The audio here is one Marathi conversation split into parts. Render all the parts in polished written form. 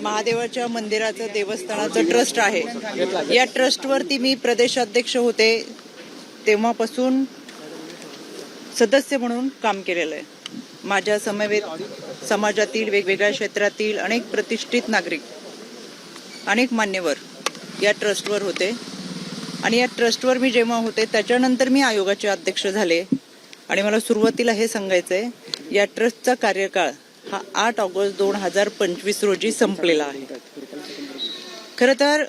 महादेवाच्या मंदिराचं देवस्थानाचं ट्रस्ट आहे. या ट्रस्टवरती मी प्रदेशाध्यक्ष होते तेव्हापासून सदस्य म्हणून काम केलेलं आहे. माझ्या समवेत समाजातील वेगवेगळ्या क्षेत्रातील अनेक प्रतिष्ठित नागरिक, अनेक मान्यवर या ट्रस्टवर होते आणि या ट्रस्टवर मी जेव्हा होते त्याच्यानंतर मी आयोगाचे अध्यक्ष झाले. आणि मला सुरुवातीला हे सांगायचंय, या ट्रस्टचा कार्यकाळ हा 8 ऑगस्ट 2025 रोजी संपलेला आहे. खरं तर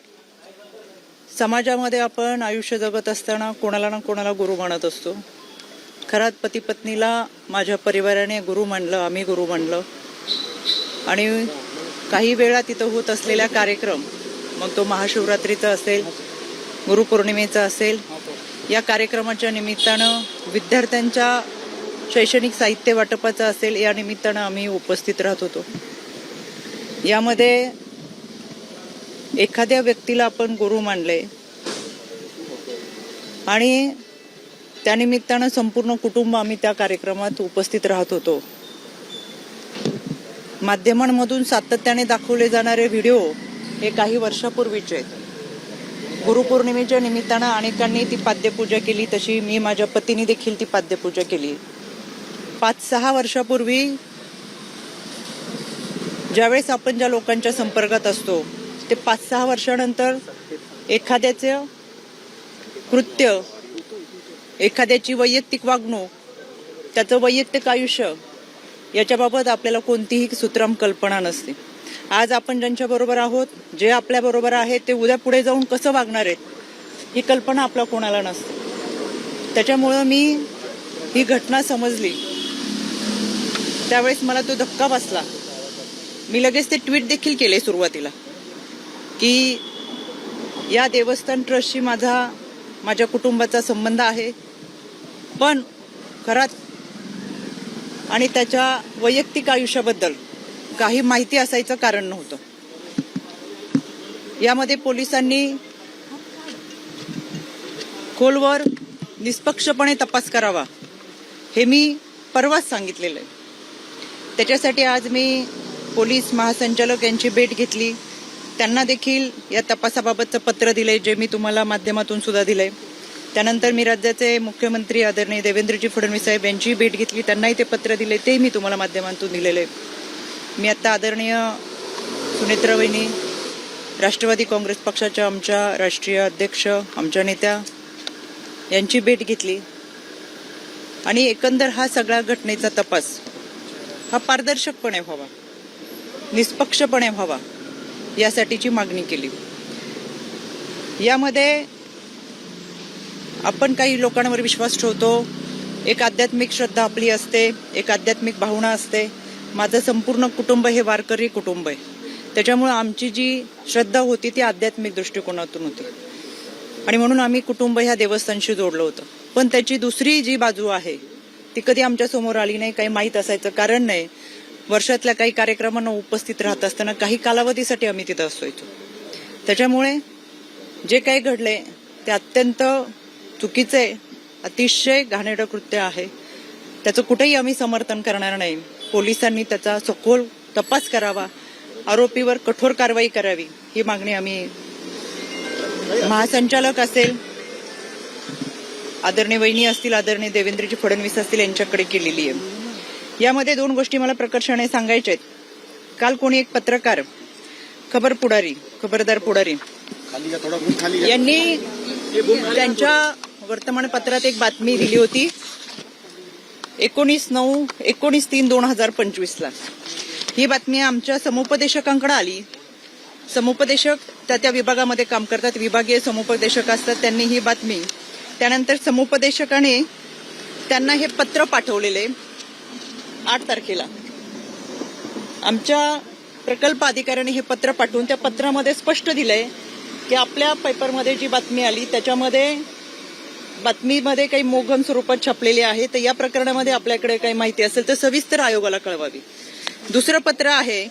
समाजामध्ये आपण आयुष्य जगत असताना कोणाला ना कोणाला गुरु मानत असतो. खरात पती पत्नीला माझ्या परिवाराने गुरु मानलं, आम्ही गुरु मानलं. आणि काही वेळा तिथं होत असलेला कार्यक्रम, मग तो महाशिवरात्रीचा असेल, गुरुपौर्णिमेचा असेल, या कार्यक्रमाच्या निमित्तानं विद्यार्थ्यांच्या शैक्षणिक साहित्य वाटपाचं असेल, या निमित्तानं आम्ही उपस्थित राहत होतो. यामध्ये एखाद्या व्यक्तीला आपण गुरु मानले आणि त्यानिमित्तानं संपूर्ण कुटुंब आम्ही त्या कार्यक्रमात उपस्थित राहत होतो. माध्यमांमधून सातत्याने दाखवले जाणारे व्हिडिओ हे काही वर्षापूर्वीचे आहेत. गुरुपौर्णिमेच्या निमित्तानं अनेकांनी ती पाद्यपूजा केली, तशी मी माझ्या पतीने देखील ती पाद्यपूजा केली. 5-6 वर्षापूर्वी ज्यावेळेस आपण ज्या लोकांच्या संपर्कात असतो ते 5-6 वर्षानंतर एखाद्याचे कृत्य, एखाद्याची वैयक्तिक वागणूक, त्याचं वैयक्तिक आयुष्य याच्याबाबत आपल्याला कोणतीही सुतराम कल्पना नसते. आज आपण ज्यांच्या बरोबर आहोत, जे आपल्या बरोबर आहेत, ते उद्या पुढे जाऊन कसं वागणार आहेत ही कल्पना आपल्या कोणाला नसते. त्याच्यामुळं मी ही घटना समजली त्यावेळेस मला तो धक्का बसला. मी लगेच ते ट्विट देखील केले सुरुवातीला की या देवस्थान ट्रस्टशी माझ्या कुटुंबाचा संबंध आहे, पण खरात आणि त्याच्या वैयक्तिक आयुष्याबद्दल काही माहिती असायचं कारण नव्हतं. यामध्ये पोलिसांनी खोलवर निष्पक्षपणे तपास करावा हे मी परवाच सांगितलेलं आहे. त्याच्यासाठी आज मी पोलीस महासंचालक यांची भेट घेतली. त्यांना देखील या तपासाबाबतचं पत्र दिलंय, जे मी तुम्हाला माध्यमातून सुद्धा दिलंय. त्यानंतर मी राज्याचे मुख्यमंत्री आदरणीय देवेंद्रजी फडणवीस साहेब यांची भेट घेतली, त्यांनाही ते पत्र दिले, ते मी तुम्हाला माध्यमातून दिलेलं आहे. मी आता आदरणीय सुनेत्रा वहिनी, राष्ट्रवादी काँग्रेस पक्षाच्या आमच्या राष्ट्रीय अध्यक्ष, आमच्या नेत्या यांची भेट घेतली आणि एकंदर हा सगळ्या घटनेचा तपास हा पारदर्शकपणे व्हावा, निष्पक्षपणे व्हावा यासाठीची मागणी केली. यामध्ये आपण काही लोकांवर विश्वास ठेवतो, एक आध्यात्मिक श्रद्धा आपली असते, एक आध्यात्मिक भावना असते. माझं संपूर्ण कुटुंब हे वारकरी कुटुंब आहे. त्याच्यामुळे आमची जी श्रद्धा होती ती आध्यात्मिक दृष्टिकोनातून होती आणि म्हणून आम्ही कुटुंब ह्या देवस्थानशी जोडलं होतं. पण त्याची दुसरी जी बाजू आहे ती कधी आमच्या समोर आली नाही, काही माहीत असायचं कारण नाही. वर्षातल्या काही कार्यक्रमांना उपस्थित राहत असताना काही कालावधीसाठी आम्ही तिथं असायचो. त्याच्यामुळे जे काही घडले ते अत्यंत चुकीचे, अतिशय घाणेरडं कृत्य आहे. त्याचं कुठेही आम्ही समर्थन करणार नाही. पोलिसांनी त्याचा सखोल तपास करावा, आरोपीवर कठोर कारवाई करावी ही मागणी आम्ही महासंचालक असेल, आदरणीय वहिनी असतील, आदरणीय देवेंद्रजी फडणवीस असतील यांच्याकडे केलेली आहे. यामध्ये 2 गोष्टी मला प्रकर्षाने सांगायच्या आहेत. काल कोणी एक पत्रकार, खबरदार पुढारी यांनी त्यांच्या वर्तमानपत्रात एक बातमी दिली होती 19/3/2025 ही बातमी आमच्या समुपदेशकांकडे आली. समुपदेशक त्या विभागामध्ये काम करतात, विभागीय समुपदेशक असतात. त्यांनी ही बातमी, त्यानंतर समुपदेशकाने त्यांना हे पत्र पाठवलेले 8 तारखेला. आमच्या प्रकल्प अधिकाऱ्याने हे पत्र पाठवून त्या पत्रामध्ये स्पष्ट दिलंय की आपल्या पेपरमध्ये जी बातमी आली त्याच्यामध्ये बातमीमध्ये काही मोघम स्वरूपात छापलेली आहे, तर या प्रकरणामध्ये आपल्याकडे काही माहिती असेल तर सविस्तर आयोगाला कळवावी. दुसरं पत्र आहे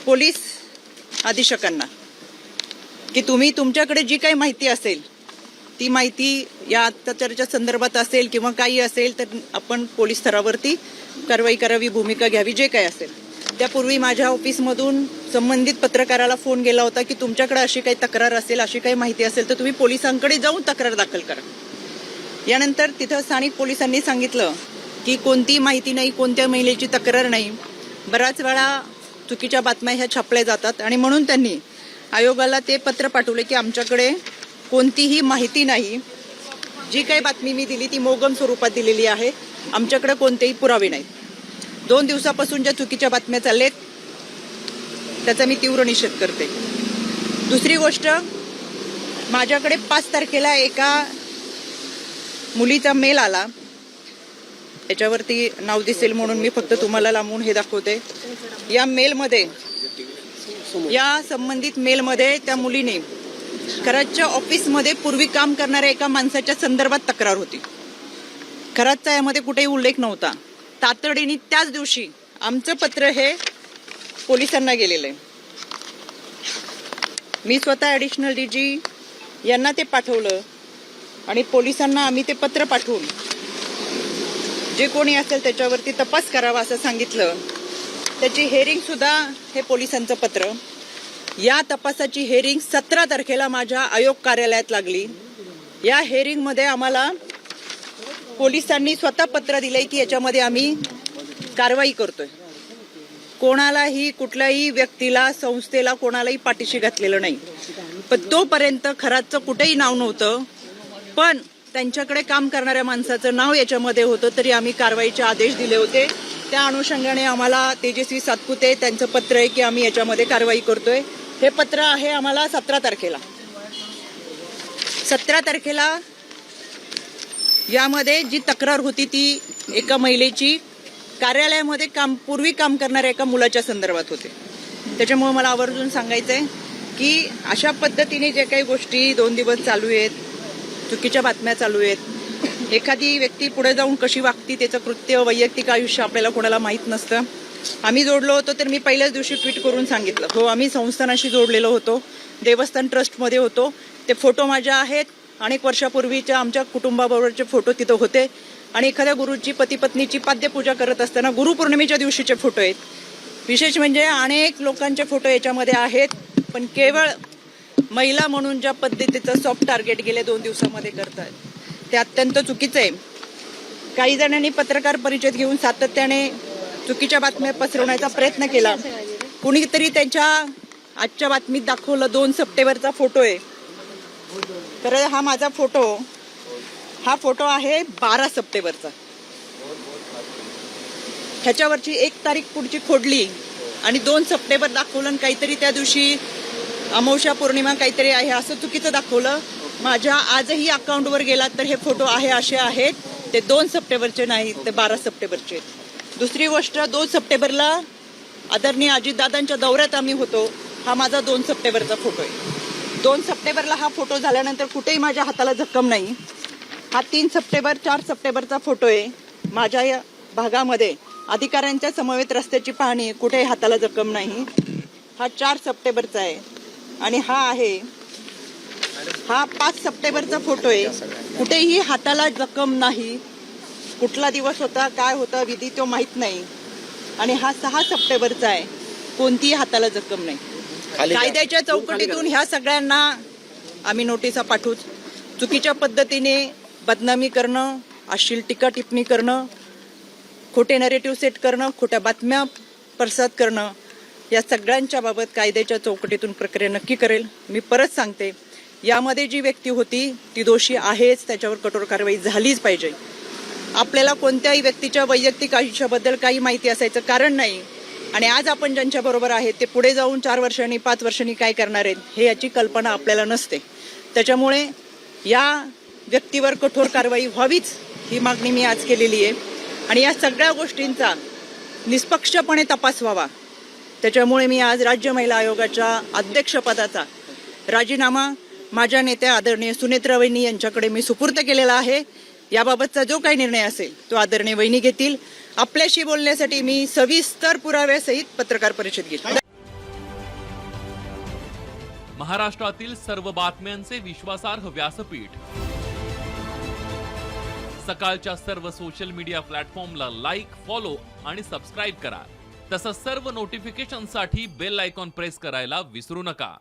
पोलीस अधीक्षकांना की तुम्ही तुमच्याकडे जी काही माहिती असेल ती माहिती या अत्याचाराच्या संदर्भात असेल किंवा काही असेल तर आपण पोलीस स्तरावरती कारवाई करावी, भूमिका घ्यावी, जे काही असेल. त्यापूर्वी माझ्या ऑफिसमधून संबंधित पत्रकाराला फोन गेला होता की तुमच्याकडे अशी काही तक्रार असेल, अशी काही माहिती असेल तर तुम्ही पोलिसांकडे जाऊन तक्रार दाखल करा. यानंतर तिथं स्थानिक पोलिसांनी सांगितलं की कोणती माहिती नाही, कोणत्या महिलेची तक्रार नाही. बऱ्याच वेळा चुकीच्या बातम्या ह्या छापल्या जातात आणि म्हणून त्यांनी आयोगाला ते पत्र पाठवले की आमच्याकडे कोणतीही माहिती नाही, जी काही बातमी मी दिली ती मोगम स्वरूपात दिलेली आहे, आमच्याकडे कोणतेही पुरावे नाहीत. 2 दिवसापासून ज्या चुकीच्या बातम्या चाललेत त्याचा मी तीव्र निषेध करते. दुसरी गोष्ट, माझ्याकडे 5 तारखेला एका मुलीचा मेल आला. याच्यावरती नाव दिसेल म्हणून मी फक्त तुम्हाला लांबून हे दाखवते. या संबंधित मेलमध्ये त्या मुलीने खरातच्या ऑफिसमध्ये पूर्वी काम करणाऱ्या एका माणसाच्या संदर्भात तक्रार होती. खरातचा यामध्ये कुठेही उल्लेख नव्हता. तातडीने त्याच दिवशी आमचं पत्र हे पोलिसांना गेलेलं आहे. मी स्वतः ॲडिशनल DG यांना ते पाठवलं आणि पोलिसांना आम्ही ते पत्र पाठवून जे कोणी असेल त्याच्यावरती तपास करावा असं सांगितलं. त्याची हेअरिंग सुद्धा हे पोलिसांचं पत्र. या तपासाची हेअरिंग 17 तारखेला माझ्या आयोग कार्यालयात लागली. या हेअरिंगमध्ये आम्हाला पोलिसांनी स्वतः पत्र दिलंय की याच्यामध्ये आम्ही कारवाई करतोय. कोणालाही, कुठल्याही व्यक्तीला, संस्थेला, कोणालाही पाठीशी घातलेलं नाही. पण तोपर्यंत खरातचं कुठेही नाव नव्हतं, पण त्यांच्याकडे काम करणाऱ्या माणसाचं नाव याच्यामध्ये होतं, तरी आम्ही कारवाईचे आदेश दिले होते. त्या अनुषंगाने आम्हाला तेजस्वी सातपुते त्यांचं पत्र आहे की आम्ही याच्यामध्ये कारवाई करतोय. हे पत्र आहे आम्हाला 17 तारखेला. 17 तारखेला यामध्ये जी तक्रार होती ती एका महिलेची कार्यालयामध्ये पूर्वी काम करणाऱ्या एका मुलाच्या संदर्भात होते. त्याच्यामुळे मला आवर्जून सांगायचंय की अशा पद्धतीने जे काही गोष्टी 2 दिवस चालू आहेत, चुकीच्या बातम्या चालू आहेत, एखादी व्यक्ती पुढे जाऊन कशी वागती, त्याचं कृत्य, वैयक्तिक आयुष्य आपल्याला कोणाला माहीत नसतं. आम्ही जोडलो होतो तर मी पहिल्याच दिवशी ट्विट करून सांगितलं, हो आम्ही संस्थानाशी जोडलेलो होतो, देवस्थान ट्रस्टमध्ये होतो. ते फोटो माझ्या आहेत. अनेक वर्षापूर्वीच्या आमच्या कुटुंबाबरोबरचे फोटो तिथं होते आणि एखाद्या गुरुची, पती पत्नीची पाद्यपूजा करत असताना गुरुपौर्णिमेच्या दिवशीचे फोटो आहेत. विशेष म्हणजे अनेक लोकांचे फोटो याच्यामध्ये आहेत, पण केवळ महिला म्हणून ज्या पद्धतीचं सॉफ्ट टार्गेट गेल्या 2 दिवसामध्ये करतात ते अत्यंत चुकीचं आहे. काही जणांनी पत्रकार परिषद घेऊन सातत्याने चुकीच्या बातम्या पसरवण्याचा प्रयत्न केला. कुणीतरी त्यांच्या आजच्या बातमीत दाखवलं 2 सप्टेंबरचा फोटो आहे. तर हा माझा हा फोटो आहे 12 सप्टेंबरचा. ह्याच्यावरची 1 तारीख पुढची खोडली आणि 2 सप्टेंबर दाखवलं आणि काहीतरी त्या दिवशी अमावस्या पौर्णिमा काहीतरी आहे असं चुकीचं दाखवलं. माझ्या आजही अकाउंटवर गेला तर हे फोटो असे आहेत, ते 2 सप्टेंबरचे नाहीत, ते 12 सप्टेंबरचे. दुसरी गोष्ट, 2 सप्टेंबरला आदरणीय अजितदादांच्या दौऱ्यात आम्ही होतो. हा माझा 2 सप्टेंबरचा फोटो आहे. 2 सप्टेंबरला हा फोटो झाल्यानंतर कुठेही माझ्या हाताला जखम नाही. हा 3 सप्टेंबर 4 सप्टेंबरचा फोटो आहे. माझ्या या भागामध्ये अधिकाऱ्यांच्या समवेत रस्त्याची पाहणी, कुठेही हाताला जखम नाही. हा 4 सप्टेंबरचा आहे आणि हा 5 सप्टेंबरचा फोटो आहे. कुठेही हाताला जखम नाही. कुठला दिवस होता, काय होता विधी तो माहित नाही. आणि हा 6 सप्टेंबरचा आहे. कोणतीही हाताला जखम नाही. कायद्याच्या चौकटीतून ह्या सगळ्यांना आम्ही नोटिसा पाठवूच. चुकीच्या पद्धतीने बदनामी करणं, अश्लील टीका टिप्पणी करणं, खोटे नरेटिव्ह सेट करणं, खोट्या बातम्या प्रसाद करणं, या सगळ्यांच्या बाबत कायद्याच्या चौकटीतून प्रक्रिया नक्की करेल. मी परत सांगते, यामध्ये जी व्यक्ती होती ती दोषी आहेच, त्याच्यावर कठोर कारवाई झालीच पाहिजे. आपल्याला कोणत्याही व्यक्तीच्या वैयक्तिक आयुष्याबद्दल काही माहिती असायचं कारण नाही. आणि आज आपण ज्यांच्याबरोबर आहेत ते पुढे जाऊन 4 वर्षांनी 5 वर्षांनी काय करणार आहेत हे याची कल्पना आपल्याला नसते. त्याच्यामुळे या व्यक्तीवर कठोर कारवाई व्हावीच ही मागणी मी आज केलेली आहे. आणि या सगळ्या गोष्टींचा निष्पक्षपणे तपास व्हावा. त्याच्यामुळे मी आज राज्य महिला आयोगाच्या अध्यक्षपदाचा राजीनामा माझ्या नेत्या आदरणीय सुनेत्रा वहिनी यांच्याकडे मी सुपूर्द केलेला आहे. याबाबतचा जो काही निर्णय असेल तो आदरणीय वहिनी घेतील. आपल्याशी बोलण्यासाठी मी सविस्तर पुराव्यासहित पत्रकार परिषद घेतली. महाराष्ट्रातील सर्व बातम्यांचे विश्वासार्ह व्यासपीठ. सकाळच्या सर्व सोशल मीडिया प्लॅटफॉर्मला लाईक, फॉलो आणि सबस्क्राईब करा. तसंच सर्व नोटिफिकेशनसाठी बेल आयकॉन प्रेस करायला विसरू नका.